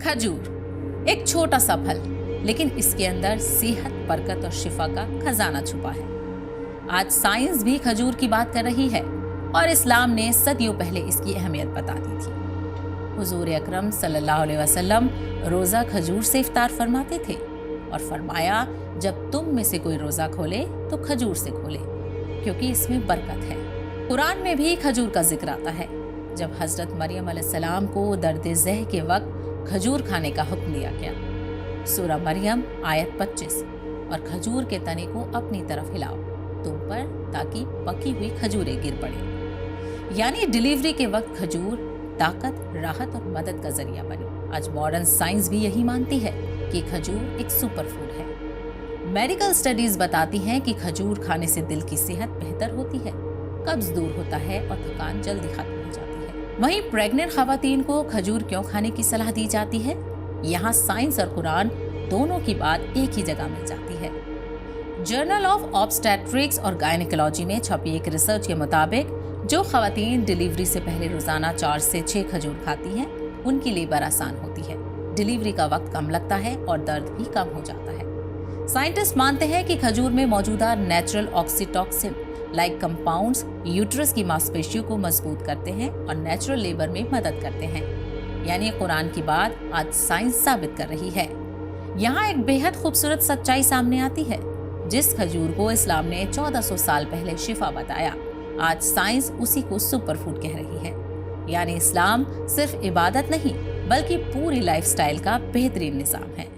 खजूर एक छोटा सा फल, लेकिन इसके अंदर सेहत, बरकत और शिफा का खजाना छुपा है। आज साइंस भी खजूर की बात कर रही है और इस्लाम ने सदियों पहले इसकी अहमियत बता दी थी। हुजूर अकरम सल्लल्लाहु अलैहि वसल्लम रोजा खजूर से इफ्तार फरमाते थे और फरमाया, जब तुम में से कोई रोजा खोले तो खजूर से खोले, क्योंकि इसमें बरकत है। कुरान में भी खजूर का जिक्र आता है, जब हजरत मरियम अलैहिस्सलाम को दर्द ज़ह के वक्त खजूर खाने का हुक्म दिया गया। सूरह मरियम आयत 25। और खजूर के तने को अपनी तरफ हिलाओ तुम पर, ताकि पकी हुई खजूरें गिर पड़े। यानी डिलीवरी के वक्त खजूर ताकत, राहत और मदद का जरिया बनी। आज मॉडर्न साइंस भी यही मानती है कि खजूर एक सुपर फूड है। मेडिकल स्टडीज बताती हैं कि खजूर खाने से दिल की सेहत बेहतर होती है, कब्ज दूर होता है और थकान जल्दी खत्म हो जाती है। वहीं प्रेग्नेंट खवातीन को खजूर क्यों खाने की सलाह दी जाती है? यहाँ साइंस और कुरान दोनों की बात एक ही जगह मिल जाती है। जर्नल ऑफ ऑब्स्टेट्रिक्स और गायनेकोलॉजी में छपी एक रिसर्च के मुताबिक जो खवातीन डिलीवरी से पहले रोजाना 4 से 6 खजूर खाती हैं, उनकी लेबर आसान होती है, डिलीवरी का वक्त कम लगता है और दर्द भी कम हो जाता है। साइंटिस्ट मानते हैं कि खजूर में मौजूदा natural oxytocin like compounds uterus की मांसपेशियों को मजबूत करते हैं और नेचुरल लेबर में मदद करते हैं। यानी कुरान की बात आज साइंस साबित कर रही है। यहाँ एक बेहद खूबसूरत सच्चाई सामने आती है। जिस खजूर को इस्लाम ने 1400 साल पहले शिफा बताया, आज साइंस उसी को सुपर फूड कह रही है। यानी इस्लाम सिर्फ इबादत नहीं, बल्कि पूरी लाइफस्टाइल का बेहतरीन निजाम है।